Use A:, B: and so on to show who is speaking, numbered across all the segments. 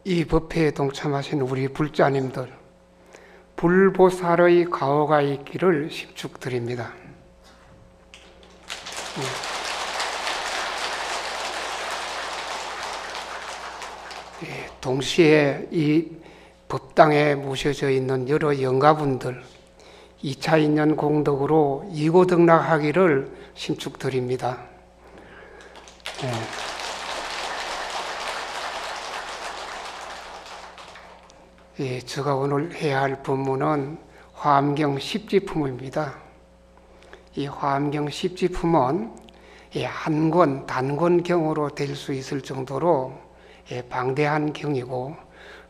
A: 이 법회에 동참하신 우리 불자님들, 불보살의 가호가 있기를 심축드립니다. 동시에 이 법당에 모셔져 있는 여러 영가분들, 2차 인연 공덕으로 이고등락하기를 심축드립니다. 제가 오늘 해야 할 법문은 화엄경 10지품입니다. 이 화엄경 10지품은 한 권, 단권경으로 될 수 있을 정도로 방대한 경이고,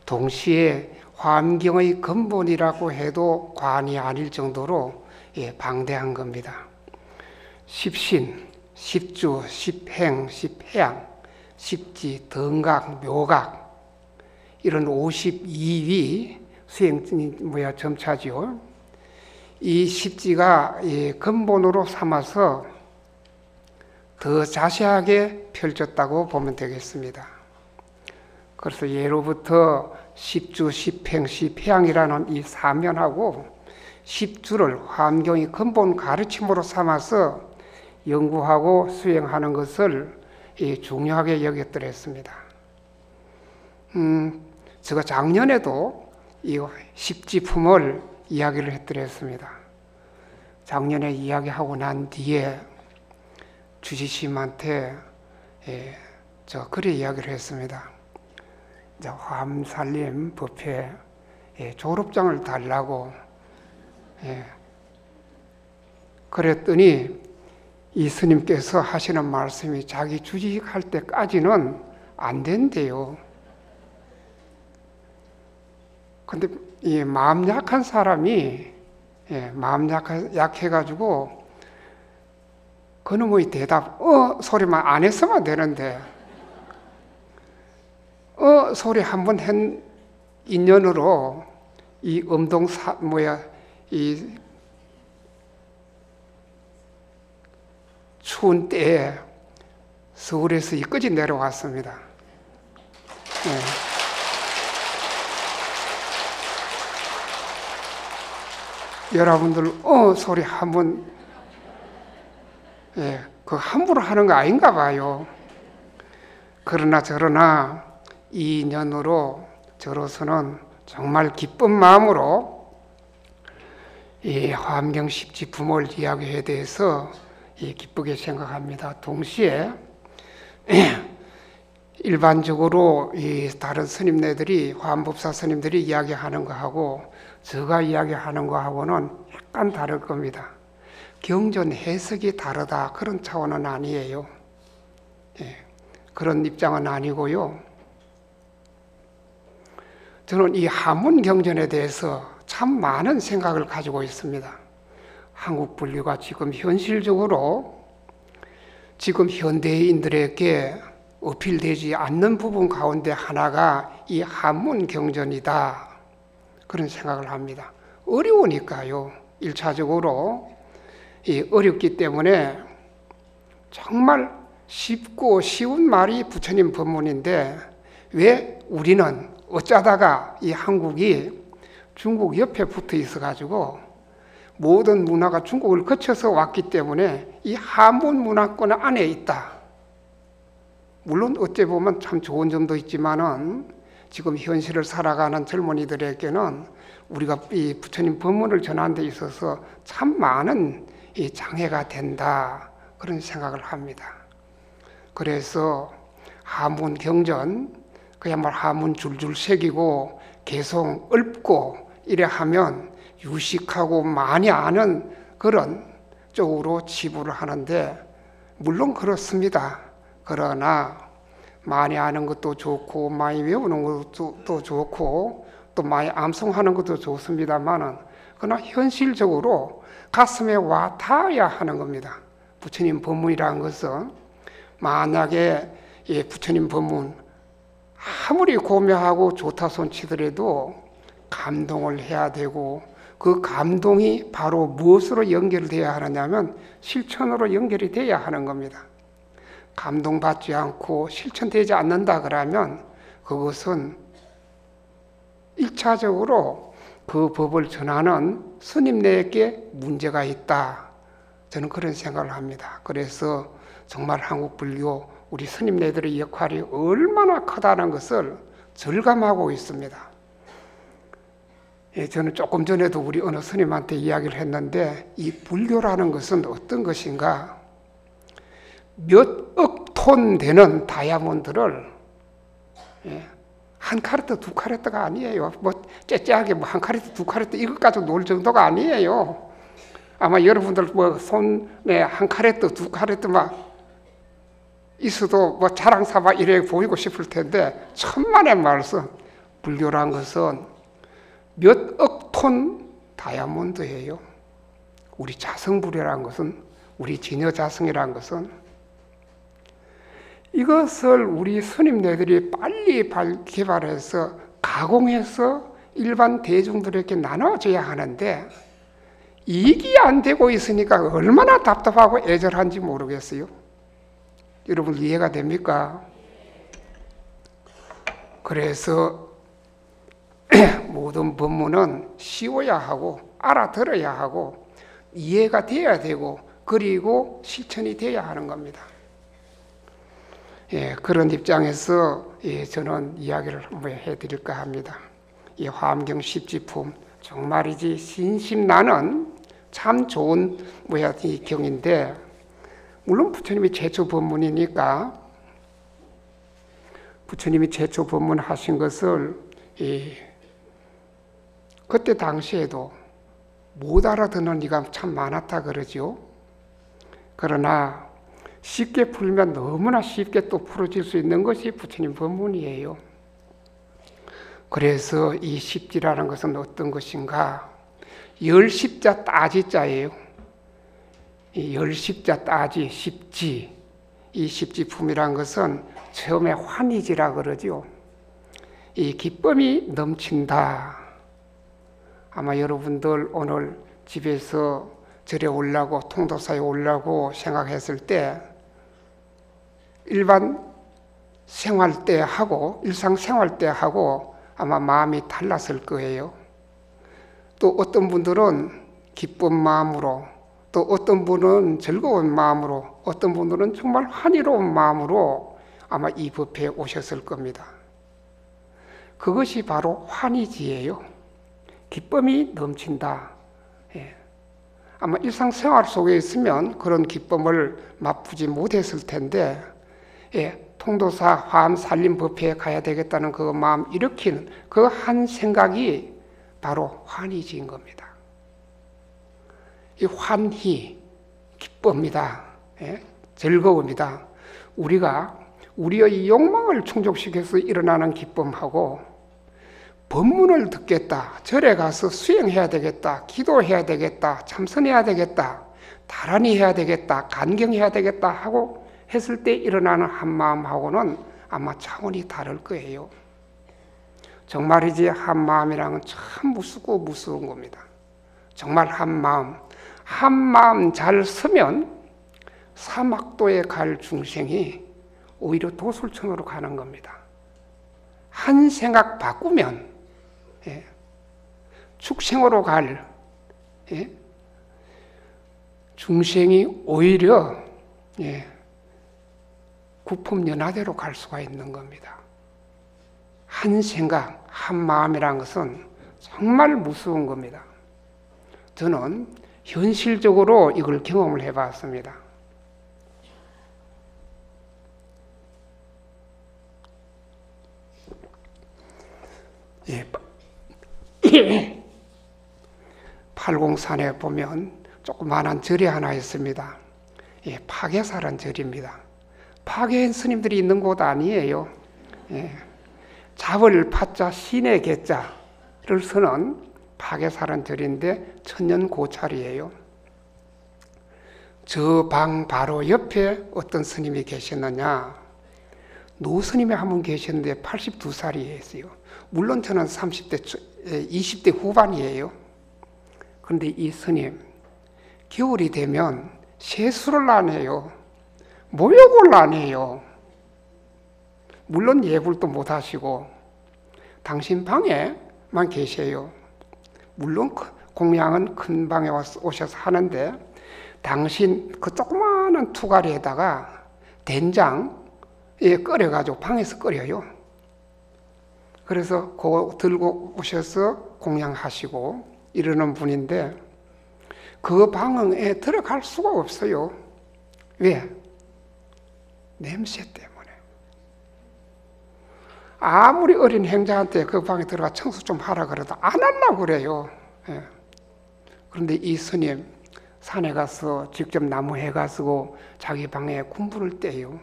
A: 동시에 화엄경의 근본이라고 해도 과언이 아닐 정도로 방대한 겁니다. 십신, 십주, 십행, 십해양, 십지, 덩각, 묘각, 이런 52위 점차지요. 이 십지가 근본으로 삼아서 더 자세하게 펼쳤다고 보면 되겠습니다. 그래서 예로부터 십주, 십행, 십해양이라는 이 사면하고 십주를 화엄경의 근본 가르침으로 삼아서 연구하고 수행하는 것을 중요하게 여겼더랬습니다. 제가 작년에도 이 십지품을 이야기를 했더랬습니다. 작년에 이야기하고 난 뒤에 주지스님한테 저 그래 이야기를 했습니다. 화엄살림 법회 졸업장을 달라고. 그랬더니 이 스님께서 하시는 말씀이 자기 주직할 때까지는 안 된대요. 근데 이 마음 약한 사람이 마음 약해가지고 그놈의 대답 소리만 안 했으면 되는데 소리 한 번 한 인연으로 이 이 추운 때에 서울에서 이까지 내려왔습니다. 여러분들 소리 한번 그 함부로 하는 거 아닌가 봐요. 그러나 저러나 이 인연으로 저로서는 정말 기쁜 마음으로 이 화엄경 십지품을 이야기에 대해서 기쁘게 생각합니다. 동시에 일반적으로 이 다른 스님네들이 화엄법사 스님들이 이야기하는 거하고 제가 이야기하는 거하고는 약간 다를 겁니다. 경전 해석이 다르다 그런 차원은 아니에요. 그런 입장은 아니고요. 저는 이 한문 경전에 대해서 참 많은 생각을 가지고 있습니다. 한국 불교가 지금 현실적으로 지금 현대인들에게 어필되지 않는 부분 가운데 하나가 이 한문 경전이다. 그런 생각을 합니다. 어려우니까요. 1차적으로 어렵기 때문에 정말 쉽고 쉬운 말이 부처님 법문인데 왜 우리는 어쩌다가 이 한국이 중국 옆에 붙어 있어가지고 모든 문화가 중국을 거쳐서 왔기 때문에 이 한문 문화권 안에 있다. 물론 어찌 보면 참 좋은 점도 있지만은 지금 현실을 살아가는 젊은이들에게는 우리가 이 부처님 법문을 전하는 데 있어서 참 많은 이 장애가 된다. 그런 생각을 합니다. 그래서 한문 경전, 그야말로 한문 줄줄 새기고 계속 읊고 이래 하면 유식하고 많이 아는 그런 쪽으로 치부를 하는데 물론 그렇습니다. 그러나 많이 아는 것도 좋고 많이 외우는 것도 좋고 또 많이 암송하는 것도 좋습니다만은 그러나 현실적으로 가슴에 와 닿아야 하는 겁니다. 부처님 법문이라는 것은 만약에 부처님 법문 아무리 고묘하고 좋다 손치더라도 감동을 해야 되고 그 감동이 바로 무엇으로 연결되어야 하느냐면 실천으로 연결이 돼야 하는 겁니다. 감동받지 않고 실천되지 않는다 그러면 그것은 일차적으로 그 법을 전하는 스님네에게 문제가 있다. 저는 그런 생각을 합니다. 그래서 정말 한국 불교 우리 스님네들의 역할이 얼마나 크다는 것을 절감하고 있습니다. 저는 조금 전에도 우리 어느 스님한테 이야기를 했는데 이 불교라는 것은 어떤 것인가? 몇 억 톤 되는 다이아몬드를 한 카레트 두 카레트가 아니에요. 뭐 째째하게 뭐 한 카레트 두 카레트 이것 가지고 놀 정도가 아니에요. 아마 여러분들 뭐 손에 한 카레트 두 카레트 막 있어도 뭐 자랑 삼아 이래 보이고 싶을 텐데 천만의 말씀 불교란 것은 몇 억 톤 다이아몬드예요. 우리 자성불이라는 것은 우리 진여자성이라는 것은 이것을 우리 스님네들이 빨리 개발해서 가공해서 일반 대중들에게 나눠줘야 하는데 이익이 안 되고 있으니까 얼마나 답답하고 애절한지 모르겠어요. 여러분 이해가 됩니까? 그래서 모든 법문은 쉬워야 하고 알아들어야 하고 이해가 돼야 되고 그리고 실천이 돼야 하는 겁니다. 그런 입장에서 저는 이야기를 한번 해드릴까 합니다. 이 화엄경 10지품 정말이지 신심나는 참 좋은 이 경인데 물론 부처님이 최초 법문이니까 부처님이 최초 법문하신 것을 그때 당시에도 못 알아듣는 이가 참 많았다 그러죠. 그러나 쉽게 풀면 너무나 쉽게 또 풀어질 수 있는 것이 부처님 법문이에요. 그래서 이 십지라는 것은 어떤 것인가? 열십자 따지자예요. 이 열십자 따지, 십지. 이 십지품이란 것은 처음에 환희지라 그러죠. 이 기쁨이 넘친다. 아마 여러분들 오늘 집에서 절에 오려고 통도사에 오려고 생각했을 때 일반 생활 때 하고 일상생활 때 하고 아마 마음이 달랐을 거예요. 또 어떤 분들은 기쁜 마음으로 또 어떤 분은 즐거운 마음으로 어떤 분들은 정말 환희로운 마음으로 아마 이 법회에 오셨을 겁니다. 그것이 바로 환희지예요. 기쁨이 넘친다. 아마 일상생활 속에 있으면 그런 기쁨을 맛보지 못했을 텐데 통도사 화엄 살림 법회에 가야 되겠다는 그 마음 일으키는 그 한 생각이 바로 환희지인 겁니다. 이 환희, 기쁨이다. 즐거움이다. 우리가 우리의 욕망을 충족시켜서 일어나는 기쁨하고 법문을 듣겠다, 절에 가서 수행해야 되겠다, 기도해야 되겠다, 참선해야 되겠다, 다란히 해야 되겠다, 간경해야 되겠다 하고 했을 때 일어나는 한마음하고는 아마 차원이 다를 거예요. 정말이지 한마음이란 건 참 무섭고 무서운 겁니다. 정말 한마음 잘 쓰면 사막도에 갈 중생이 오히려 도술천으로 가는 겁니다. 한 생각 바꾸면 축생으로 갈 중생이 오히려 국품연화대로 갈 수가 있는 겁니다. 한 생각, 한 마음이라는 것은 정말 무서운 겁니다. 저는 현실적으로 이걸 경험을 해봤습니다. 팔공산에 보면 조그마한 절이 하나 있습니다. 파괴사란 절입니다. 파괴한 스님들이 있는 곳 아니에요. 잡을 파자 신의 개자를 쓰는 파괴사란 절인데 천년고찰이에요. 저 방 바로 옆에 어떤 스님이 계셨느냐, 노스님이 한 분 계셨는데 82살이었어요. 물론 저는 20대 후반이에요. 그런데 이 스님 겨울이 되면 세수를 안 해요. 모욕을 안 해요. 물론 예불도 못 하시고 당신 방에 계세요. 물론 공양은 큰 방에 오셔서 하는데 당신 그 조그마한 투가리에다가 된장에 끓여가지고 방에서 끓여요. 그래서 그거 들고 오셔서 공양하시고 이러는 분인데 그 방에 들어갈 수가 없어요. 왜? 냄새 때문에. 아무리 어린 행자한테 그 방에 들어가 청소 좀 하라 그래도 안 하려고 그래요. 예. 그런데 이 스님 산에 가서 직접 나무 해가지고 자기 방에 군불을 떼요.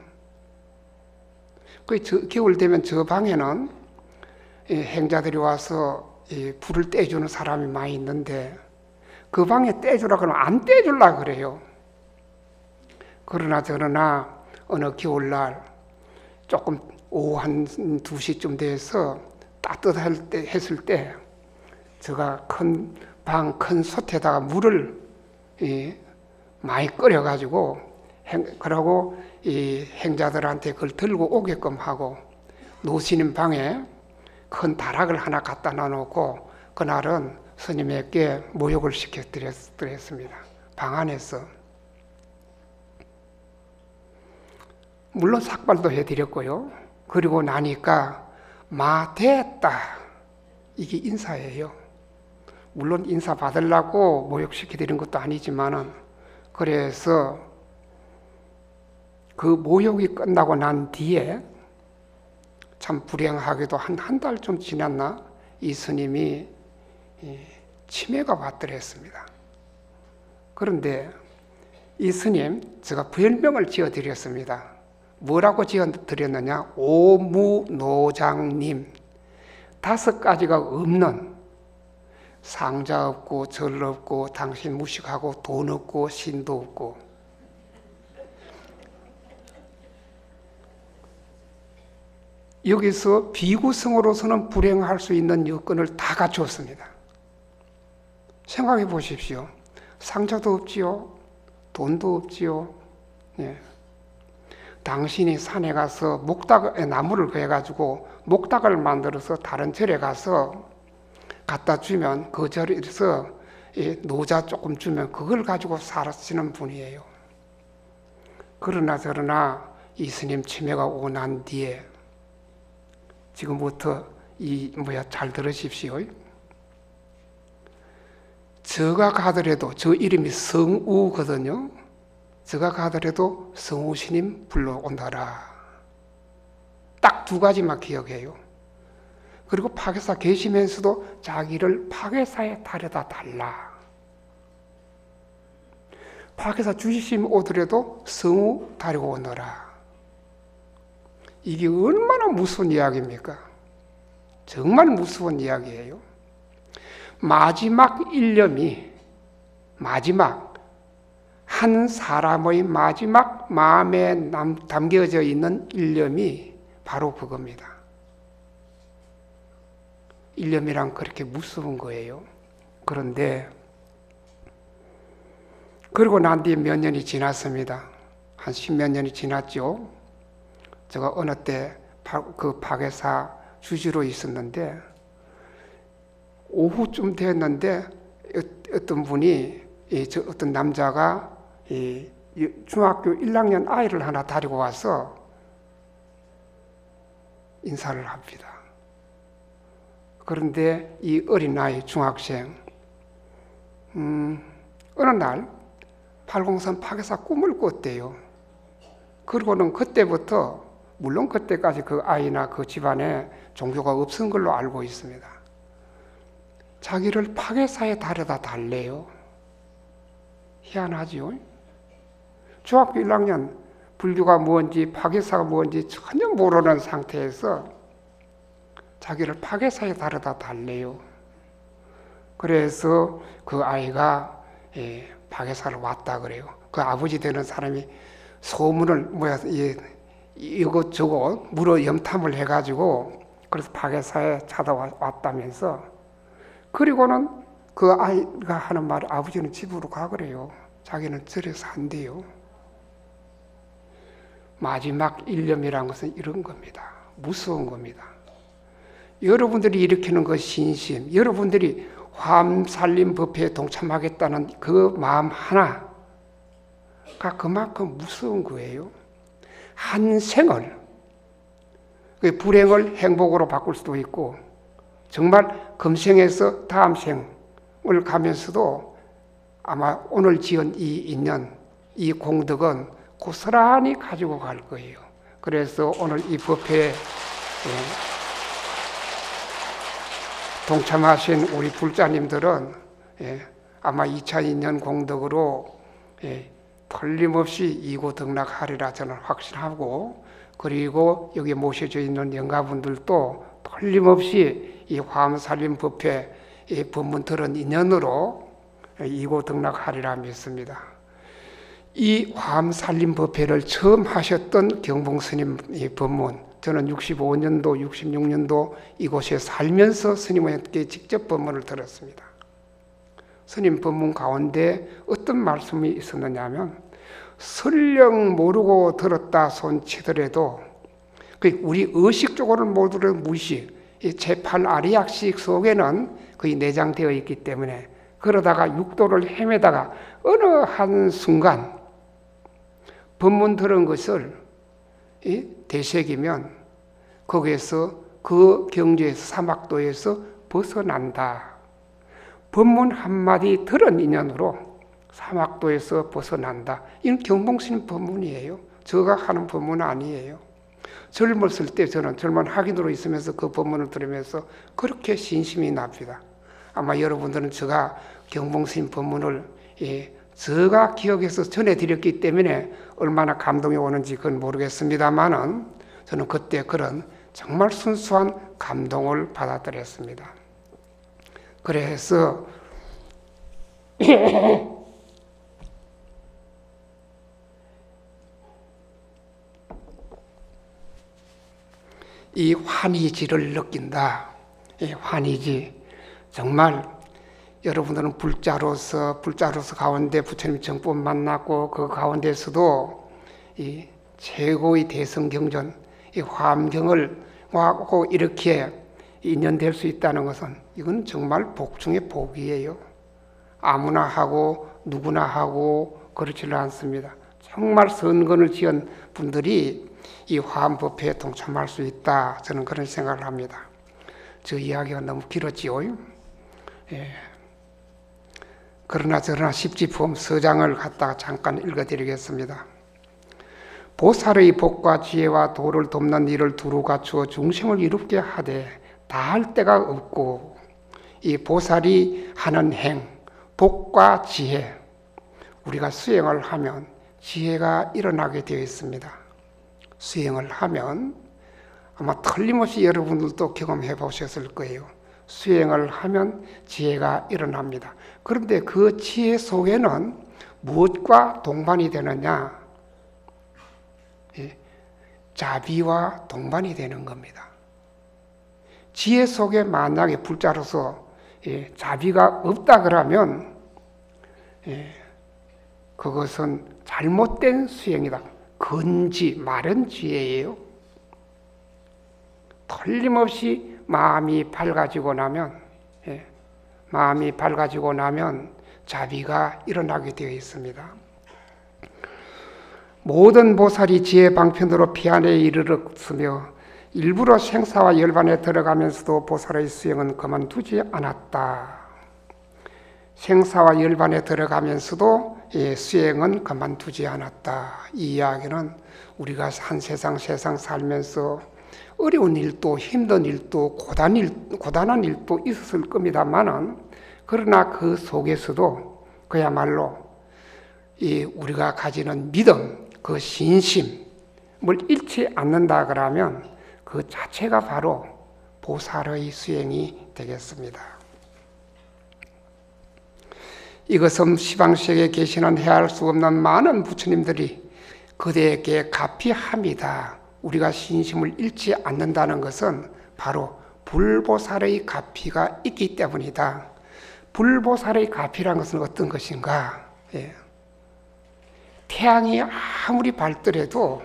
A: 겨울 되면 저 방에는 행자들이 와서 불을 떼주는 사람이 많이 있는데 그 방에 떼주라 그러면 안 떼주려고 그래요. 그러나 저러나 어느 겨울날 조금 오후 한 2시쯤 돼서 따뜻할 때 했을 때 제가 큰 솥에다가 물을 많이 끓여가지고 그러고 이 행자들한테 그걸 들고 오게끔 하고 노시님 방에 큰 다락을 하나 갖다 놔놓고 그날은 스님에게 모욕을 시켜드렸습니다. 방 안에서. 물론 삭발도 해드렸고요. 그리고 나니까 마 됐다. 이게 인사예요. 물론 인사 받으려고 모욕시켜드린 것도 아니지만은 그래서 그 모욕이 끝나고 난 뒤에 참 불행하게도 한 달 좀 지났나 이 스님이 치매가 왔더랬습니다. 그런데 이 스님 제가 별명을 지어드렸습니다. 뭐라고 지어드렸느냐? 오무노장님. 5가지가 없는 상자 없고 절 없고 당신 무식하고 돈 없고 신도 없고 여기서 비구성으로서는 불행할 수 있는 여건을 다 갖추었습니다. 생각해 보십시오. 상자도 없지요. 돈도 없지요. 예. 당신이 산에 가서 나무를 구해가지고 목닥을 만들어서 다른 절에 가서 갖다 주면 그 절에서 노자 조금 주면 그걸 가지고 사시는 분이에요. 그러나 저러나 이 스님 치매가 오고 난 뒤에 지금부터 잘 들으십시오. 저가 가더라도 저 이름이 성우거든요. 저가 가더라도 성우 스님 불러온다라. 딱 2가지만 기억해요. 그리고 파괴사 계시면서도 자기를 파괴사에 달여다 달라. 파괴사 주시심 오더라도 성우 다리고 오너라. 이게 얼마나 무서운 이야기입니까? 정말 무서운 이야기예요. 마지막 일념이 한 사람의 마지막 마음에 담겨져 있는 일념이 바로 그겁니다. 일념이란 그렇게 무서운 거예요. 그런데 그러고 난 뒤에 몇 년이 지났습니다. 한 10몇 년이 지났죠. 제가 어느 때 그 파괴사 주지로 있었는데 오후쯤 됐는데 어떤 분이 어떤 남자가 중학교 1학년 아이를 하나 데리고 와서 인사를 합니다. 그런데 이 어린아이 중학생 어느 날 803 파괴사 꿈을 꿨대요. 그리고는 그때부터 물론 그때까지 그 아이나 그 집안에 종교가 없은 걸로 알고 있습니다. 자기를 파괴사에 달여다 달래요. 희한하지요? 중학교 1학년 불교가 뭔지 파괴사가 뭔지 전혀 모르는 상태에서 자기를 파괴사에 달여다 달래요. 그래서 그 아이가 파괴사를 왔다 그래요. 그 아버지 되는 사람이 소문을 이것저것 물어 염탐을 해가지고 그래서 파괴사에 찾아왔다면서 그리고는 그 아이가 하는 말 아버지는 집으로 가 그래요. 자기는 절에서 한대요. 마지막 일념이라는 것은 이런 겁니다. 무서운 겁니다. 여러분들이 일으키는 그 신심, 여러분들이 화엄살림법회에 동참하겠다는 그 마음 하나가 그만큼 무서운 거예요. 한 생을, 그 불행을 행복으로 바꿀 수도 있고, 정말 금생에서 다음 생을 가면서도 아마 오늘 지은 이 인연, 이 공덕은 고스란히 가지고 갈 거예요. 그래서 오늘 이 법회에 동참하신 우리 불자님들은 아마 2차 인연 공덕으로 틀림없이 이고등락하리라 저는 확신하고, 그리고 여기 모셔져 있는 영가분들도 틀림없이 이 화엄살림법회 이 법문 들은 인연으로 이고등락하리라 믿습니다. 이 화엄살림법회를 처음 하셨던 경봉스님 이 법문, 저는 65년도, 66년도 이곳에 살면서 스님에게 직접 법문을 들었습니다. 스님 법문 가운데 어떤 말씀이 있었느냐 하면, 설령 모르고 들었다 손치더라도 우리 의식적으로는 모두 무식, 이 제8아리약식 속에는 거의 내장되어 있기 때문에, 그러다가 육도를 헤매다가 어느 한순간 법문 들은 것을 되새기면 거기에서 그 경지에서 사막도에서 벗어난다. 법문 한마디 들은 인연으로 사막도에서 벗어난다. 이건 경봉스님 법문이에요. 제가 하는 법문은 아니에요. 젊었을 때 저는 젊은 학인으로 있으면서 그 법문을 들으면서 그렇게 신심이 납니다. 아마 여러분들은 제가 경봉스님 법문을 제가 기억해서 전해드렸기 때문에 얼마나 감동이 오는지 그건 모르겠습니다만은, 저는 그때 그런 정말 순수한 감동을 받아들였습니다. 그래서 이 환희지를 느낀다. 이 환희지, 정말 여러분들은 불자로서 가운데 부처님 정법 만났고, 그 가운데서도 이 최고의 대성경전, 이 화엄경을 하고 이렇게 인연될 수 있다는 것은 이건 정말 복 중의 복이에요. 아무나 하고 누구나 하고 그렇지는 않습니다. 정말 선건을 지은 분들이 이 화엄법회에 동참할 수 있다, 저는 그런 생각을 합니다. 저 이야기가 너무 길었지요. 그러나 저러나 십지품 서장을 갖다가 잠깐 읽어드리겠습니다. 보살의 복과 지혜와 도를 돕는 일을 두루 갖추어 중생을 이롭게 하되 다할 데가 없고, 이 보살이 하는 행, 복과 지혜, 우리가 수행을 하면 지혜가 일어나게 되어 있습니다. 수행을 하면 아마 틀림없이 여러분들도 경험해 보셨을 거예요. 수행을 하면 지혜가 일어납니다. 그런데 그 지혜 속에는 무엇과 동반이 되느냐? 자비와 동반이 되는 겁니다. 지혜 속에 만약에 불자로서 자비가 없다 그러면 그것은 잘못된 수행이다. 건지 마른 지혜예요. 틀림없이 마음이 밝아지고 나면 자비가 일어나게 되어 있습니다. 모든 보살이 지혜 방편으로 피안에 이르렀으며 일부러 생사와 열반에 들어가면서도 보살의 수행은 그만두지 않았다. 생사와 열반에 들어가면서도 수행은 그만두지 않았다. 이 이야기는 우리가 한 세상 살면서 어려운 일도 힘든 일도 고단한 일도 있었을 겁니다만은, 그러나 그 속에서도 그야말로 우리가 가지는 믿음, 그 신심을 잃지 않는다 그러면 그 자체가 바로 보살의 수행이 되겠습니다. 이것은 시방시에 계시는 헤아릴 수 없는 많은 부처님들이 그대에게 가피합니다. 우리가 신심을 잃지 않는다는 것은 바로 불보살의 가피가 있기 때문이다. 불보살의 가피란 것은 어떤 것인가? 태양이 아무리 밝더라도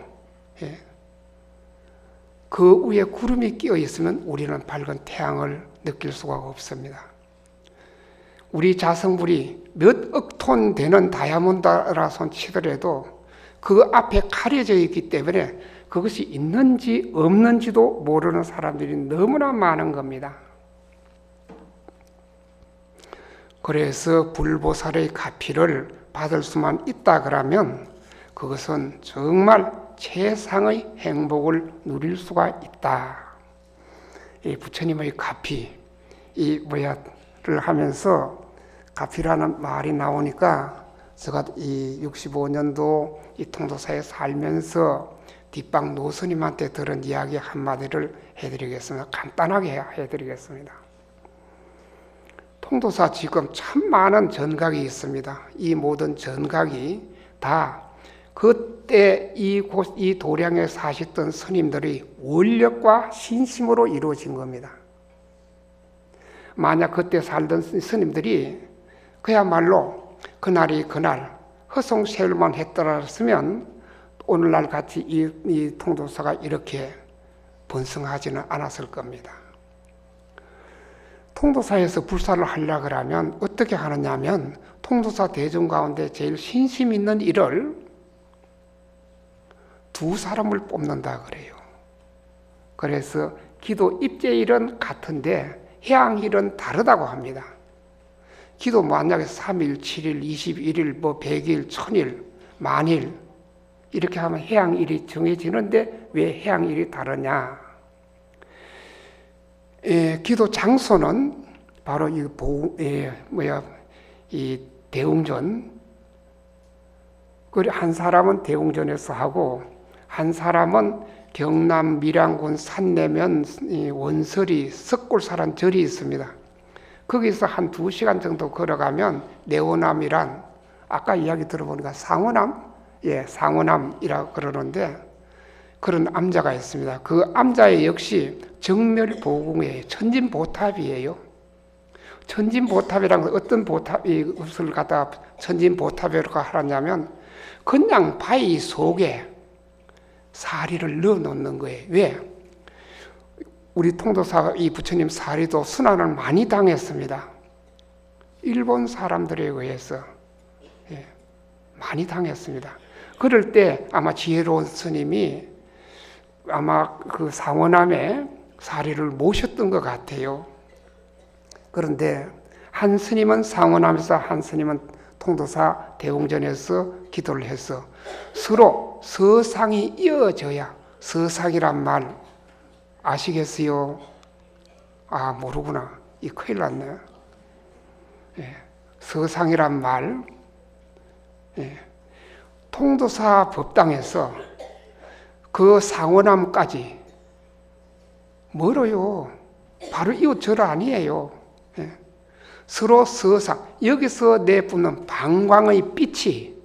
A: 그 위에 구름이 끼어 있으면 우리는 밝은 태양을 느낄 수가 없습니다. 우리 자성불이 몇 억 톤 되는 다이아몬드라 손 치더라도 그 앞에 가려져 있기 때문에 그것이 있는지 없는지도 모르는 사람들이 너무나 많은 겁니다. 그래서 불보살의 가피를 받을 수만 있다 그러면 그것은 정말 최상의 행복을 누릴 수가 있다. 이 부처님의 가피, 를 하면서 가피라는 말이 나오니까 제가 이 65년도 이 통도사에 살면서 뒷방 노스님한테 들은 이야기 한마디를 해드리겠습니다. 간단하게 해드리겠습니다. 통도사 지금 참 많은 전각이 있습니다. 이 모든 전각이 다 그때 이 도량에 사셨던 스님들의 원력과 신심으로 이루어진 겁니다. 만약 그때 살던 스님들이 그야말로 그날이 그날 허송세월만 했더라면 오늘날 같이 이 통도사가 이렇게 번성하지는 않았을 겁니다. 통도사에서 불사를 하려고 하면 어떻게 하느냐 하면 통도사 대중 가운데 제일 신심 있는 일을 두 사람을 뽑는다 그래요. 그래서 기도 입제일은 같은데 해양일은 다르다고 합니다. 기도 만약에 3일, 7일, 21일, 100일, 1000일, 만일 이렇게 하면 해양일이 정해지는데 왜 해양일이 다르냐? 기도 장소는 바로 이 대웅전. 한 사람은 대웅전에서 하고 한 사람은 경남 밀양군 산내면 원설이 석굴사란 절이 있습니다. 거기서 한 2시간 정도 걸어가면 내원암이란 아까 이야기 들어보니까 상원암? 상원암이라고 그러는데 그런 암자가 있습니다. 그 암자에 역시 정멸보궁이에요. 천진보탑이에요. 천진보탑이란 어떤 보탑을 갖다가 천진보탑이라고 하냐면 그냥 바위 속에 사리를 넣어 놓는 거예요. 왜? 우리 통도사 이 부처님 사리도 순환을 많이 당했습니다. 일본 사람들에 의해서 많이 당했습니다. 그럴 때 아마 지혜로운 스님이 아마 그 상원암에 사리를 모셨던 것 같아요. 그런데 한 스님은 상원암에서 한 스님은 통도사 대웅전에서 기도를 해서 서로 서상이 이어져야 서상이란 말 아시겠어요? 아 모르구나. 이 큰일 났네. 서상이란 말 통도사 법당에서 그 상원암까지 멀어요. 바로 이웃절 아니에요. 서로 서상 여기서 내뿜는 방광의 빛이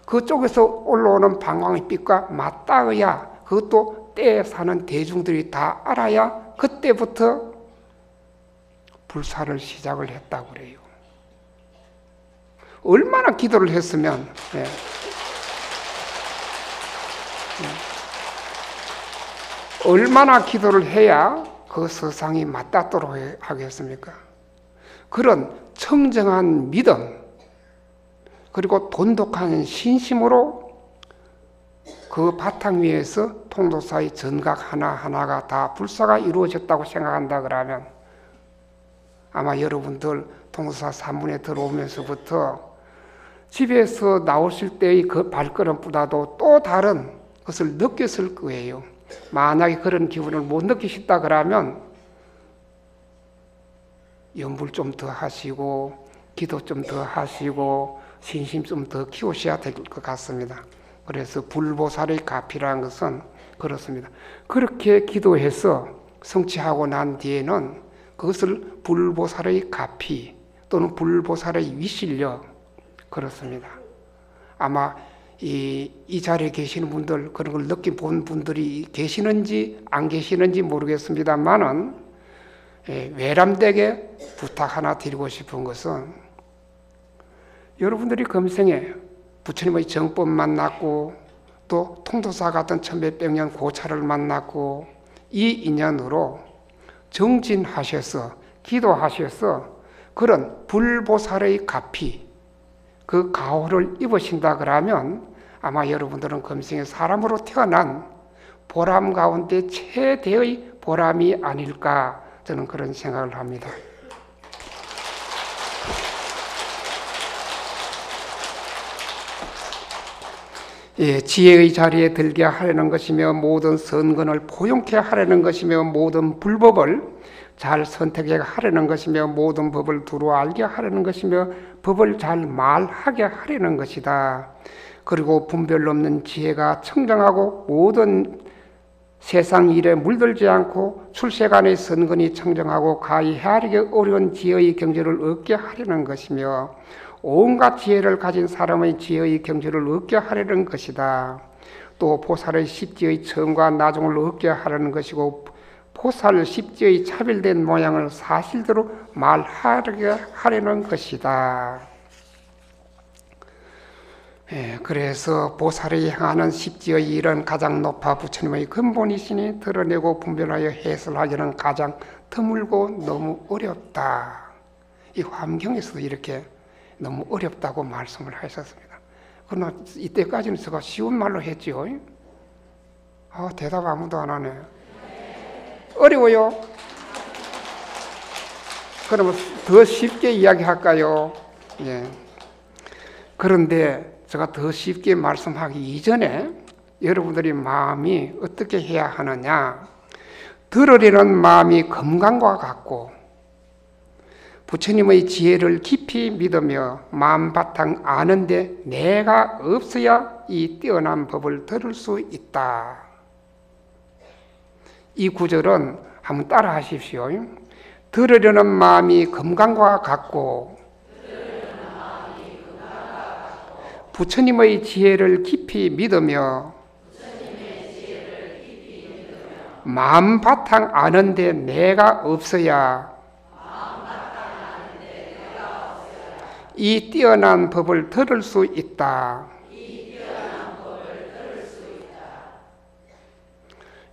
A: 그쪽에서 올라오는 방광의 빛과 맞닿아야 그것도 때에 사는 대중들이 다 알아야 그때부터 불사를 시작을 했다고 그래요. 얼마나 기도를 했으면 얼마나 기도를 해야 그 서상이 맞닿도록 하겠습니까? 그런 청정한 믿음 그리고 돈독한 신심으로 그 바탕 위에서 통도사의 전각 하나하나가 다 불사가 이루어졌다고 생각한다 그러면 아마 여러분들 통도사 산문에 들어오면서부터 집에서 나오실 때의 그 발걸음보다도 또 다른 것을 느꼈을 거예요. 만약에 그런 기분을 못 느끼셨다 그러면 염불 좀 더 하시고 기도 좀 더 하시고 신심 좀 더 키우셔야 될 것 같습니다. 그래서 불보살의 가피라는 것은 그렇습니다. 그렇게 기도해서 성취하고 난 뒤에는 그것을 불보살의 가피 또는 불보살의 위실력 그렇습니다. 아마 이 자리에 계시는 분들 그런 걸 느낀 본 분들이 계시는지 안 계시는지 모르겠습니다만은 외람되게 부탁 하나 드리고 싶은 것은 여러분들이 금생에 부처님의 정법 만났고 또 통도사 같은 천몇백 년 고찰을 만났고 이 인연으로 정진하셔서 기도하셔서 그런 불보살의 가피, 그 가호를 입으신다 그러면 아마 여러분들은 금생에 사람으로 태어난 보람 가운데 최대의 보람이 아닐까, 저는 그런 생각을 합니다. 예, 지혜의 자리에 들게 하려는 것이며 모든 선근을 포용케 하려는 것이며 모든 불법을 잘 선택해 하려는 것이며 모든 법을 두루 알게 하려는 것이며 법을 잘 말하게 하려는 것이다. 그리고 분별 없는 지혜가 청정하고 모든 세상 일에 물들지 않고 출세간의 선근이 청정하고 가히 헤아리기 어려운 지혜의 경지를 얻게 하려는 것이며 온갖 지혜를 가진 사람의 지혜의 경지를 얻게 하려는 것이다. 또 보살의 십지의 처음과 나중을 얻게 하려는 것이고 보살 십지의 차별된 모양을 사실대로 말하게 하려는 것이다. 그래서 보살이 행하는 십지의 일은 가장 높아 부처님의 근본이시니 드러내고 분별하여 해설하기는 가장 드물고 너무 어렵다. 이 환경에서도 이렇게 너무 어렵다고 말씀을 하셨습니다. 그러나 이때까지는 제가 쉬운 말로 했지요. 대답 아무도 안 하네. 어려워요? 그러면 더 쉽게 이야기할까요? 예. 그런데 제가 더 쉽게 말씀하기 이전에 여러분들이 마음이 어떻게 해야 하느냐? 들으려는 마음이 금강과 같고 부처님의 지혜를 깊이 믿으며 마음바탕 아는데 내가 없어야 이 뛰어난 법을 들을 수 있다. 이 구절은 한번 따라 하십시오. 들으려는 마음이 금강과 같고 부처님의 지혜를 깊이 믿으며 마음바탕 아는데 내가 없어야 이 뛰어난 법을 들을 수 있다.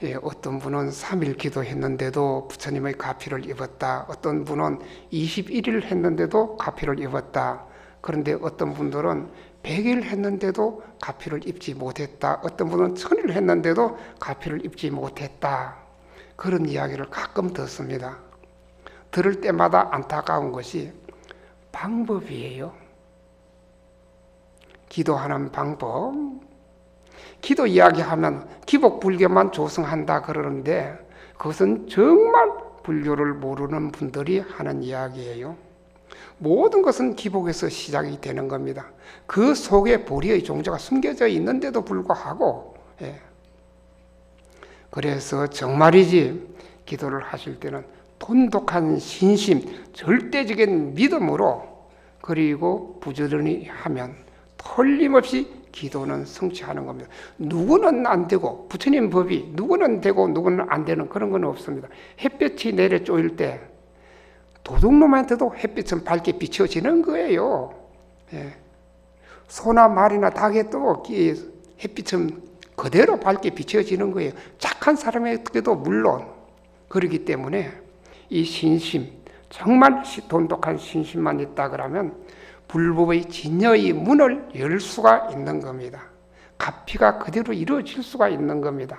A: 예, 어떤 분은 3일 기도했는데도 부처님의 가피를 입었다. 어떤 분은 21일 했는데도 가피를 입었다. 그런데 어떤 분들은 100일 했는데도 가피를 입지 못했다. 어떤 분은 1000일 했는데도 가피를 입지 못했다. 그런 이야기를 가끔 듣습니다. 들을 때마다 안타까운 것이 방법이에요. 기도하는 방법. 기도 이야기하면 기복불교만 조성한다 그러는데 그것은 정말 불교를 모르는 분들이 하는 이야기예요. 모든 것은 기복에서 시작이 되는 겁니다. 그 속에 보리의 종자가 숨겨져 있는데도 불구하고 그래서 정말이지 기도를 하실 때는 돈독한 신심, 절대적인 믿음으로 그리고 부지런히 하면 틀림없이 기도는 성취하는 겁니다. 누구는 안 되고 부처님 법이 누구는 되고 누구는 안 되는 그런 건 없습니다. 햇볕이 내려 쪼일 때 도둑놈한테도 햇빛은 밝게 비춰지는 거예요. 소나 말이나 닭에도 햇빛은 그대로 밝게 비춰지는 거예요. 착한 사람에게도 물론. 그렇기 때문에 이 신심, 정말 돈독한 신심만 있다 그러면 불법의 진여의 문을 열 수가 있는 겁니다. 가피가 그대로 이루어질 수가 있는 겁니다.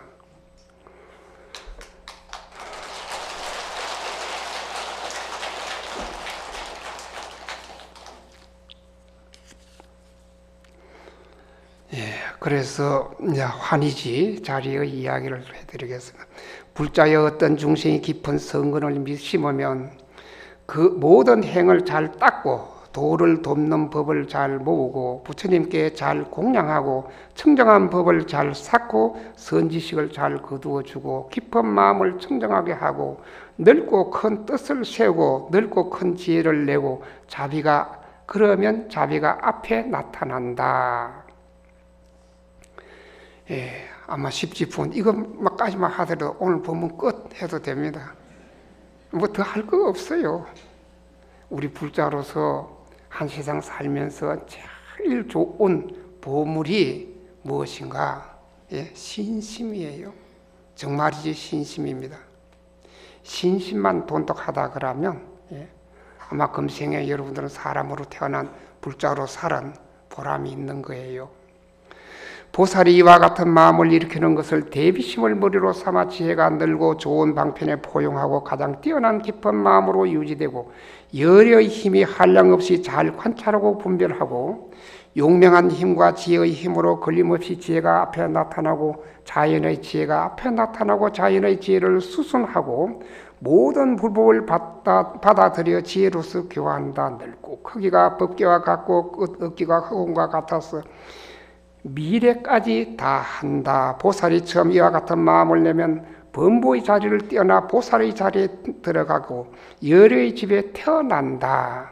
A: 그래서 이제 환희지 자리의 이야기를 해드리겠습니다. 불자의 어떤 중생이 깊은 성근을 심으면 그 모든 행을 잘 닦고 도를 돕는 법을 잘 모으고 부처님께 잘 공양하고 청정한 법을 잘 쌓고 선지식을 잘 거두어주고 깊은 마음을 청정하게 하고 넓고 큰 뜻을 세우고 넓고 큰 지혜를 내고 그러면 자비가 앞에 나타난다. 아마 십지분 이것까지만 하더라도 오늘 본문 끝 해도 됩니다. 뭐 더 할 거 없어요. 우리 불자로서 한 세상 살면서 제일 좋은 보물이 무엇인가? 신심이에요. 정말이지 신심입니다. 신심만 돈독하다 그러면 아마 금생에 여러분들은 사람으로 태어난 불자로 살은 보람이 있는 거예요. 보살이 이와 같은 마음을 일으키는 것을 대비심을 머리로 삼아 지혜가 늘고 좋은 방편에 포용하고 가장 뛰어난 깊은 마음으로 유지되고 열의 힘이 한량없이 잘 관찰하고 분별하고 용맹한 힘과 지혜의 힘으로 걸림없이 지혜가 앞에 나타나고 자연의 지혜가 앞에 나타나고 자연의 지혜를 수순하고 모든 불법을 받아들여 지혜로서 교화한다. 넓고 크기가 법계와 같고 어깨가 흑원과 같아서 미래까지 다 한다. 보살이 처음 이와 같은 마음을 내면 범보의 자리를 뛰어나 보살의 자리에 들어가고 열의 집에 태어난다.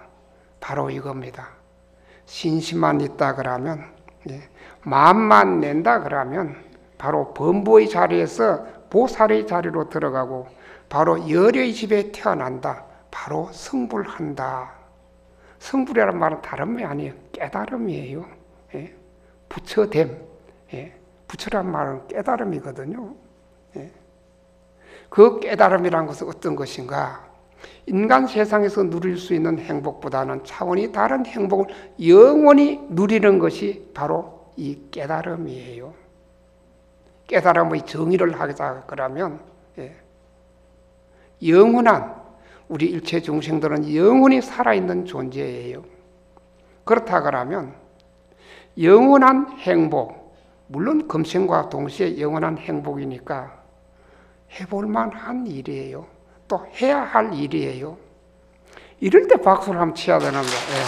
A: 바로 이겁니다. 신심만 있다 그러면, 마음만 낸다 그러면 바로 범보의 자리에서 보살의 자리로 들어가고 바로 열의 집에 태어난다. 바로 성불한다. 성불이라는 말은 다름이 아니에요. 깨달음이에요. 부처됨. 부처란 말은 깨달음이거든요. 그 깨달음이란 것은 어떤 것인가? 인간 세상에서 누릴 수 있는 행복보다는 차원이 다른 행복을 영원히 누리는 것이 바로 이 깨달음이에요. 깨달음의 정의를 하자 그러면 영원한 우리 일체 중생들은 영원히 살아있는 존재예요. 그렇다 그러면 영원한 행복, 물론 금생과 동시에 영원한 행복이니까 해볼 만한 일이에요. 또 해야 할 일이에요. 이럴 때 박수를 한번 쳐야 되는 거예요.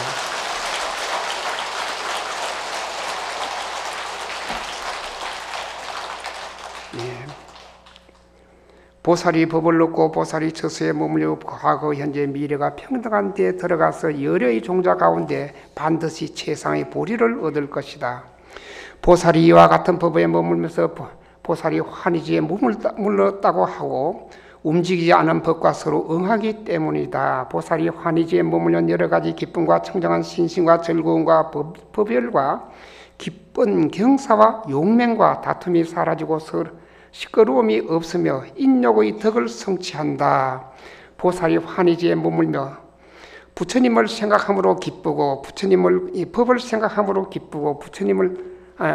A: 보살이 법을 얻고 보살이 처소에 머물려 과거, 현재, 미래가 평등한 데에 들어가서 열의 종자 가운데 반드시 최상의 보리를 얻을 것이다. 보살이 이와 같은 법에 머물면서 보살이 환희지에 머물렀다고 하고 움직이지 않은 법과 서로 응하기 때문이다. 보살이 환희지에 머물면 여러 가지 기쁨과 청정한 신심과 즐거움과 법열과 기쁜 경사와 용맹과 다툼이 사라지고 시끄러움이 없으며 인욕의 덕을 성취한다. 보살이 환희지에 머물며 부처님을 생각함으로 기쁘고 이 법을 생각함으로 기쁘고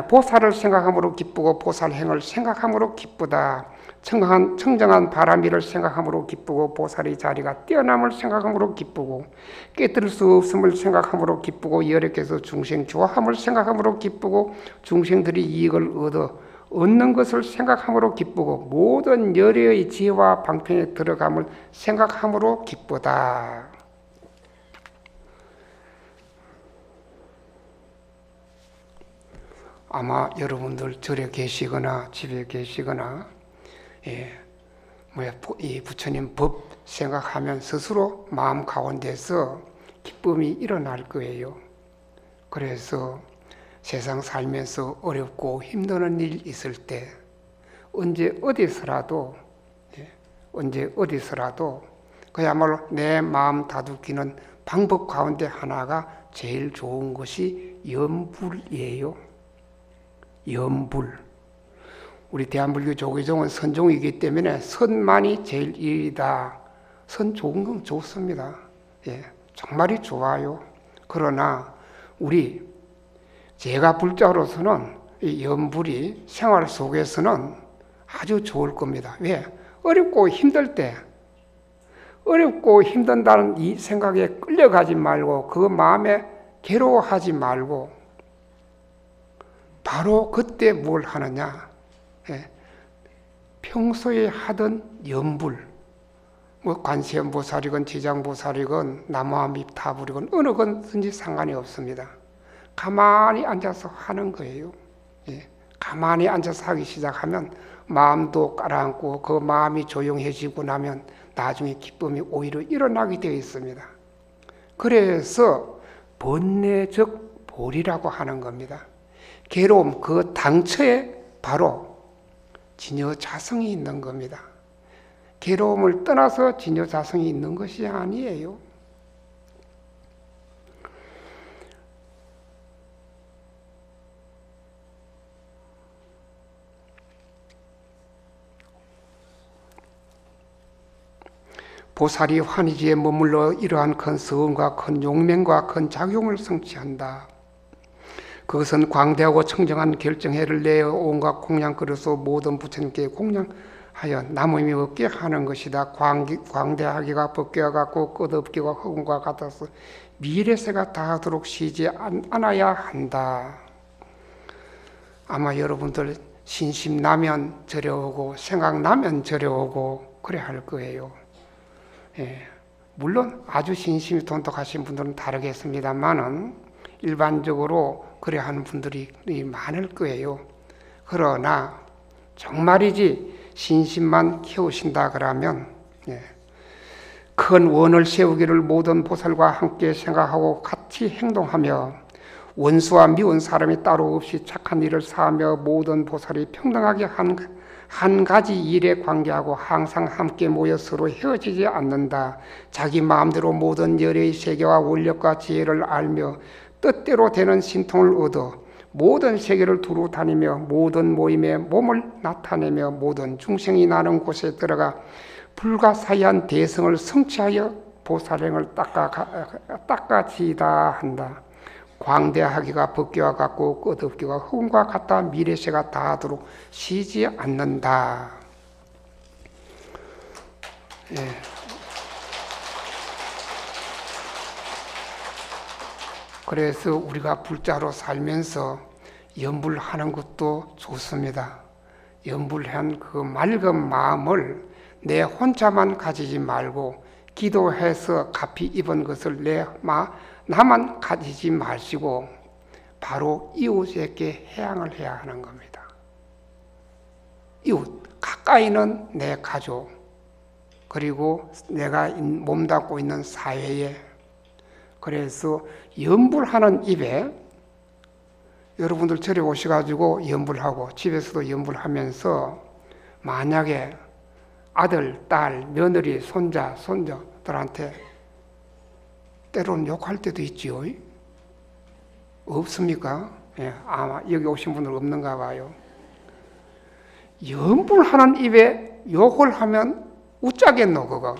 A: 보살을 생각함으로 기쁘고 보살행을 생각함으로 기쁘다. 청정한 바람이를 생각함으로 기쁘고 보살의 자리가 뛰어남을 생각함으로 기쁘고 깨뜨릴 수 없음을 생각함으로 기쁘고 여력에서 중생 조화함을 생각함으로 기쁘고 중생들이 이익을 얻는 것을 생각함으로 기쁘고 모든 열의 지혜와 방편에 들어감을 생각함으로 기쁘다. 아마 여러분들 절에 계시거나 집에 계시거나 이 부처님 법 생각하면 스스로 마음 가운데서 기쁨이 일어날 거예요. 그래서 세상 살면서 어렵고 힘드는 일 있을 때 언제 어디서라도 그야말로 내 마음 다독이는 방법 가운데 하나가 제일 좋은 것이 염불이에요. 염불. 우리 대한불교 조계종은 선종이기 때문에 선만이 제일 일이다. 선 좋은 건 좋습니다. 정말이 좋아요. 그러나 제가 불자로서는 이 염불이 생활 속에서는 아주 좋을 겁니다. 왜? 어렵고 힘들 때, 어렵고 힘든다는 이 생각에 끌려가지 말고 그 마음에 괴로워하지 말고 바로 그때 뭘 하느냐? 평소에 하던 염불, 관세음보살이건 지장보살이건 나무아미타불이건 어느 건든지 상관이 없습니다. 가만히 앉아서 하는 거예요. 가만히 앉아서 하기 시작하면 마음도 가라앉고 그 마음이 조용해지고 나면 나중에 기쁨이 오히려 일어나게 되어 있습니다. 그래서 번뇌적 보리라고 하는 겁니다. 괴로움 그 당처에 바로 진여자성이 있는 겁니다. 괴로움을 떠나서 진여자성이 있는 것이 아니에요. 보살이 환희지에 머물러 이러한 큰 서원과 큰 용맹과 큰 작용을 성취한다. 그것은 광대하고 청정한 결정회를 내어 온갖 공양 그릇으로 모든 부처님께 공양하여 남음이 없게 하는 것이다. 광대하기가 법계와 같고 끝없기가 허공과 같아서 미래세가 다하도록 쉬지 않아야 한다. 아마 여러분들 신심나면 저려오고 생각나면 저려오고 그래 할 거예요. 예, 물론 아주 신심이 돈독하신 분들은 다르겠습니다만은 일반적으로 그래 하는 분들이 많을 거예요. 그러나 정말이지 신심만 키우신다 그러면 큰 원을 세우기를 모든 보살과 함께 생각하고 같이 행동하며 원수와 미운 사람이 따로 없이 착한 일을 사하며 모든 보살이 평등하게 한 가지 일에 관계하고 항상 함께 모여 서로 헤어지지 않는다. 자기 마음대로 모든 열의 세계와 원력과 지혜를 알며 뜻대로 되는 신통을 얻어 모든 세계를 두루 다니며 모든 모임에 몸을 나타내며 모든 중생이 나는 곳에 들어가 불가사의한 대성을 성취하여 보살행을 닦아지이다 한다. 광대하기가 법계와 같고 끝없기가 허공과 같다. 미래세가 다하도록 쉬지 않는다. 예. 그래서 우리가 불자로 살면서 염불하는 것도 좋습니다. 염불한 그 맑은 마음을 내 혼자만 가지지 말고 기도해서 갚이 입은 것을 나만 가지지 마시고 바로 이웃에게 해양을 해야 하는 겁니다. 이웃, 가까이는 내 가족, 그리고 내가 몸담고 있는 사회에. 그래서 염불하는 입에 여러분들 절에 오셔가지고 염불하고 집에서도 염불하면서 만약에 아들, 딸, 며느리, 손자, 손자들한테 때로는 욕할 때도 있지요. 없습니까? 예, 아마 여기 오신 분들 없는가 봐요. 염불하는 입에 욕을 하면 웃자겠노 그거.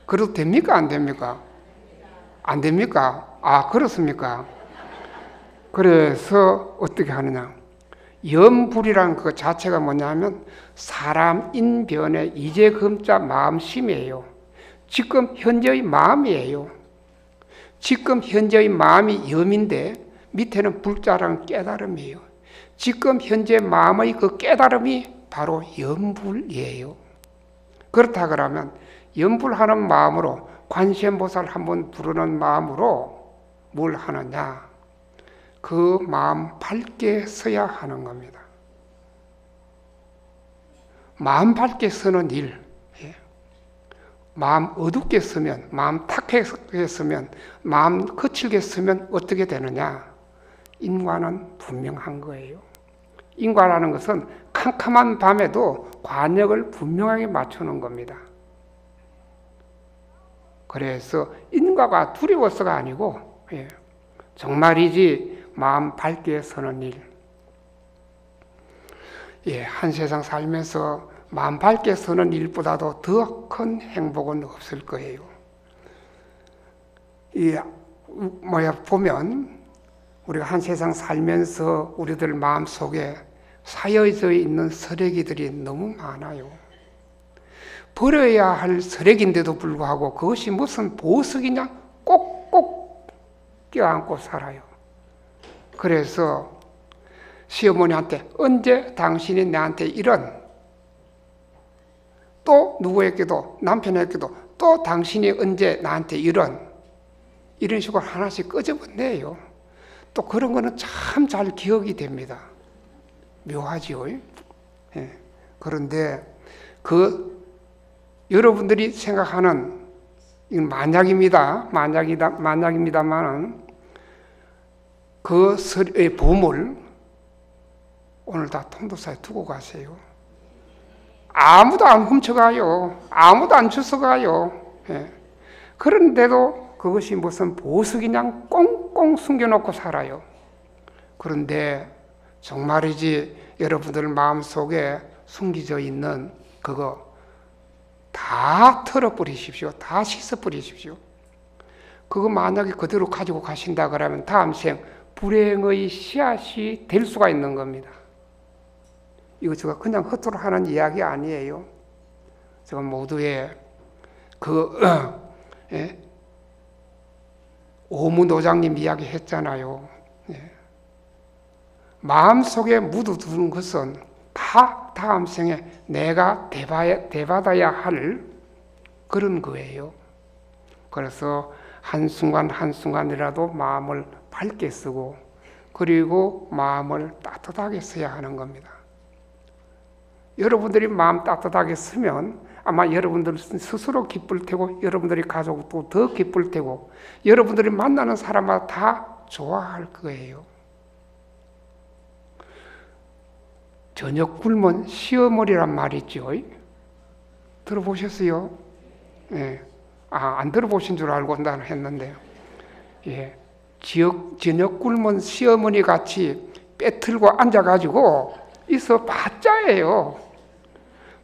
A: 그래도 됩니까? 안 됩니까? 안 됩니까? 아, 그렇습니까? 그래서 어떻게 하느냐. 염불이란 그 자체가 뭐냐면 사람 인변의 이제금자 마음심이에요. 지금 현재의 마음이에요. 지금 현재의 마음이 염인데 밑에는 불자랑 깨달음이에요. 지금 현재 마음의 그 깨달음이 바로 염불이에요. 그렇다 그러면 염불하는 마음으로 관세음보살 한번 부르는 마음으로 뭘 하느냐. 그 마음 밝게 서야 하는 겁니다. 마음 밝게 서는 일, 마음 어둡게 서면, 마음 탁하게 서면, 마음 거칠게 서면 어떻게 되느냐? 인과는 분명한 거예요. 인과라는 것은 캄캄한 밤에도 관역을 분명하게 맞추는 겁니다. 그래서 인과가 두려워서가 아니고 정말이지 마음 밝게 서는 일. 한 세상 살면서 마음 밝게 서는 일보다도 더 큰 행복은 없을 거예요. 보면 우리가 한 세상 살면서 우리들 마음 속에 쌓여져 있는 쓰레기들이 너무 많아요. 버려야 할 쓰레기인데도 불구하고 그것이 무슨 보석이냐 꼭꼭 껴안고 살아요. 그래서 시어머니한테 언제 당신이 나한테 이런, 또 누구에게도 남편에게도 또 당신이 언제 나한테 이런 식으로 하나씩 끄집어내요. 또 그런 거는 참 잘 기억이 됩니다. 묘하지요. 그런데 여러분들이 생각하는 이건 만약입니다만은 그 보물 오늘 다 통도사에 두고 가세요. 아무도 안 훔쳐가요. 아무도 안 주워가요. 그런데도 그것이 무슨 보석이냐 꽁꽁 숨겨놓고 살아요. 그런데 정말이지 여러분들 마음속에 숨겨져 있는 그거 다 털어버리십시오. 다 씻어버리십시오. 그거 만약에 그대로 가지고 가신다 그러면 다음 생 불행의 씨앗이 될 수가 있는 겁니다. 이거 제가 그냥 헛으로 하는 이야기 아니에요. 제가 모두의 예? 오무노장님 이야기 했잖아요. 예. 마음속에 묻어두는 것은 다 다음 생에 내가 대받아야 할 그런 거예요. 그래서 한순간 한순간이라도 마음을 밝게 쓰고 그리고 마음을 따뜻하게 써야 하는 겁니다. 여러분들이 마음 따뜻하게 쓰면 아마 여러분들 스스로 기쁠 테고 여러분들이 가족도 더 기쁠 테고 여러분들이 만나는 사람마다 다 좋아할 거예요. 저녁 굶은 시어머니란 말이 있죠. 들어보셨어요? 예. 안 들어보신 줄 알고 나는 했는데요. 예. 저녁 굶은 시어머니 같이 빼틀고 앉아가지고 있어 봤자예요.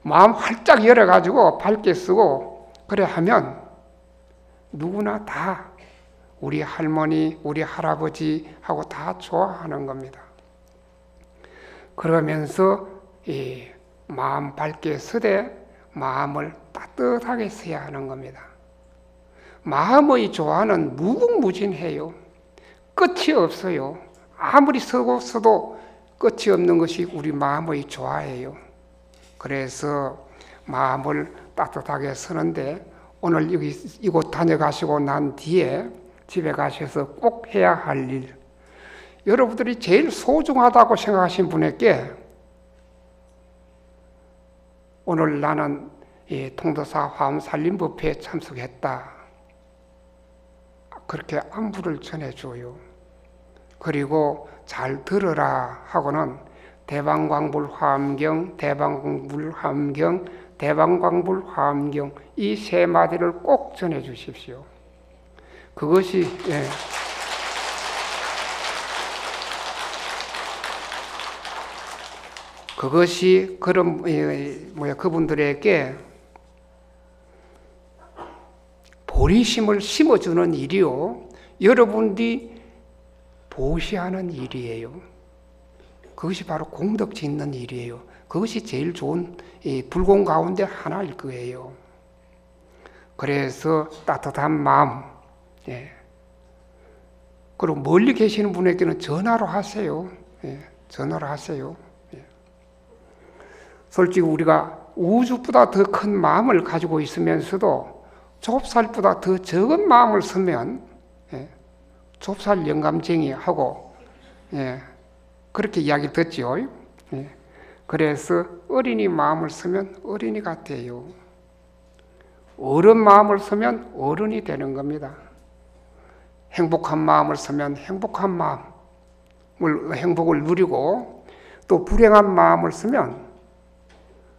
A: 마음 활짝 열어가지고 밝게 쓰고 그래 하면 누구나 다 우리 할머니, 우리 할아버지하고 다 좋아하는 겁니다. 그러면서 이 마음 밝게 쓰되 마음을 따뜻하게 써야 하는 겁니다. 마음의 조화는 무궁무진해요. 끝이 없어요. 아무리 써도 끝이 없는 것이 우리 마음의 조화예요. 그래서 마음을 따뜻하게 쓰는데 오늘 이곳 다녀가시고 난 뒤에 집에 가셔서 꼭 해야 할 일, 여러분들이 제일 소중하다고 생각하신 분에게 오늘 나는 이 통도사 화엄살림법회에 참석했다, 그렇게 안부를 전해줘요. 그리고 잘 들으라 하고는 대방광불 화엄경, 대방광불 화엄경, 대방광불 화엄경 이 세 마디를 꼭 전해주십시오. 그것이 그것이 그런 그분들에게 보리심을 심어주는 일이요, 여러분들이 보시하는 일이에요. 그것이 바로 공덕 짓는 일이에요. 그것이 제일 좋은 불공 가운데 하나일 거예요. 그래서 따뜻한 마음, 그리고 멀리 계시는 분에게는 전화로 하세요. 전화로 하세요. 솔직히 우리가 우주보다 더 큰 마음을 가지고 있으면서도 좁쌀보다 더 적은 마음을 쓰면 좁쌀 영감쟁이하고 그렇게 이야기 듣죠. 그래서 어린이 마음을 쓰면 어린이 같아요. 어른 마음을 쓰면 어른이 되는 겁니다. 행복한 마음을 쓰면 행복한 마음을, 행복을 누리고, 또 불행한 마음을 쓰면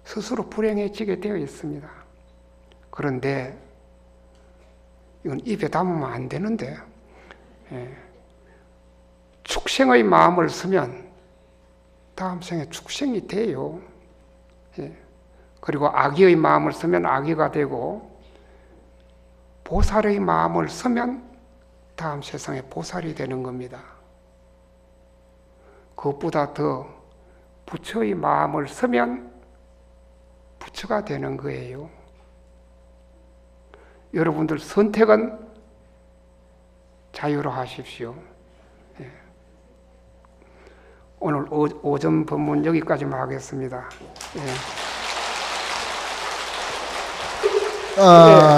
A: 스스로 불행해지게 되어 있습니다. 그런데 이건 입에 담으면 안 되는데, 축생의 마음을 쓰면 다음 생에 축생이 돼요. 그리고 악의의 마음을 쓰면 악의가 되고, 보살의 마음을 쓰면 다음 세상에 보살이 되는 겁니다. 그것보다 더 부처의 마음을 쓰면 부처가 되는 거예요. 여러분들 선택은 자유로 하십시오. 오늘 오전 법문 여기까지만 하겠습니다.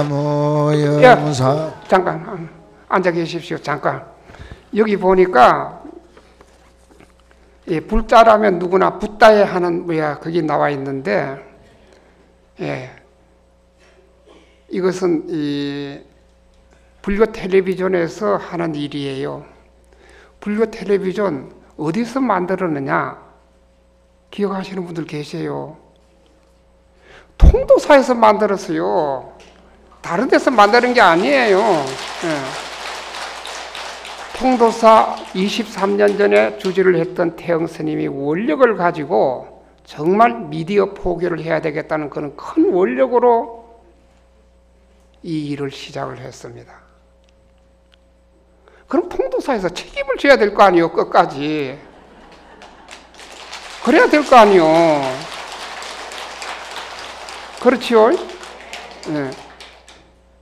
B: 아무영사.
A: 잠깐 앉아 계십시오. 잠깐. 여기 보니까 불자라면 누구나 붓다에 하는 거기 나와 있는데, 이것은 이 불교 텔레비전에서 하는 일이에요. 불교 텔레비전 어디서 만들었느냐? 기억하시는 분들 계세요? 통도사에서 만들었어요. 다른 데서 만드는 게 아니에요. 통도사 23년 전에 주지를 했던 태영 스님이 원력을 가지고 정말 미디어 포교를 해야 되겠다는 그런 큰 원력으로 이 일을 시작을 했습니다. 그럼 통도사에서 책임을 져야 될 거 아니에요, 끝까지. 그래야 될 거 아니에요. 그렇지요? 네.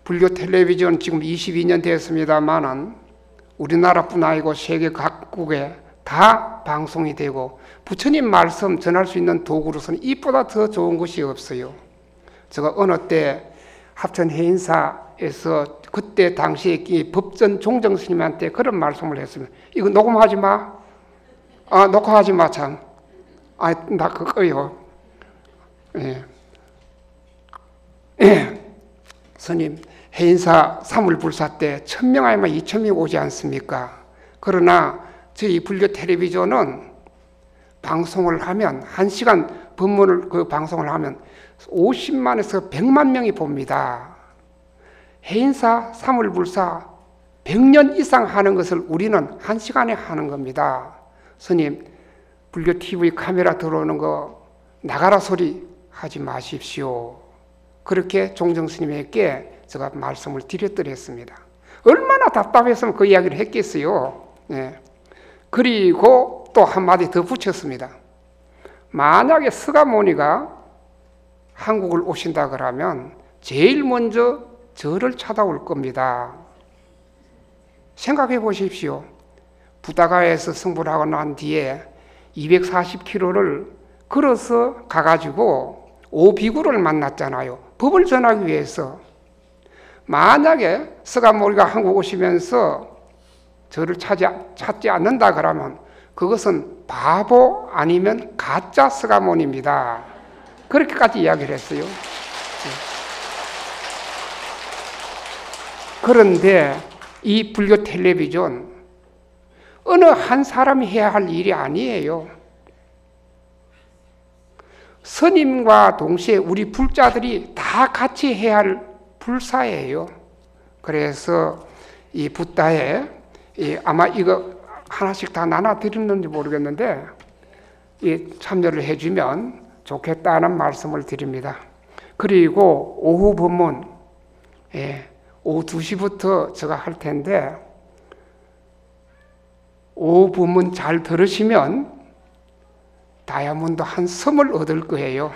A: 불교 텔레비전 지금 22년 됐습니다만은 우리나라뿐 아니고 세계 각국에 다 방송이 되고 부처님 말씀 전할 수 있는 도구로서는 이보다 더 좋은 것이 없어요. 제가 어느 때 합천 해인사에서 그때 당시에 법전 종정 스님한테 그런 말씀을 했습니다. 이거 녹음하지 마. 녹화하지 마, 참. 나 그거요. 예. 스님, 해인사 사물불사 때 1000명 아니면 2000명 오지 않습니까? 그러나 저희 불교 텔레비전은 방송을 하면 1시간 법문을 방송을 하면 50만에서 100만 명이 봅니다. 해인사 사물불사 100년 이상 하는 것을 우리는 1시간에 하는 겁니다. 스님, 불교 TV 카메라 들어오는 거 나가라 소리 하지 마십시오. 그렇게 종정 스님에게 제가 말씀을 드렸더랬습니다. 얼마나 답답했으면 그 이야기를 했겠어요. 네. 그리고 또 한마디 더 붙였습니다. 만약에 스가모니가 한국을 오신다 그러면 제일 먼저 저를 찾아올 겁니다. 생각해 보십시오. 부다가에서 승부를 하고 난 뒤에 240km를 걸어서 가가지고 오비구를 만났잖아요. 법을 전하기 위해서. 만약에 스가모니가 한국 오시면서 저를 찾지 않는다 그러면 그것은 바보 아니면 가짜 스가모니입니다. 그렇게까지 이야기를 했어요. 그런데 이 불교 텔레비전 어느 한 사람이 해야 할 일이 아니에요. 스님과 동시에 우리 불자들이 다 같이 해야 할 불사예요. 그래서 이 붓다에 아마 이거 하나씩 다 나눠 드렸는지 모르겠는데 참여를 해주면 좋겠다는 말씀을 드립니다. 그리고 오후 법문, 오후 2시부터 제가 할 텐데 오후 법문 잘 들으시면 다이아몬드 한 섬을 얻을 거예요.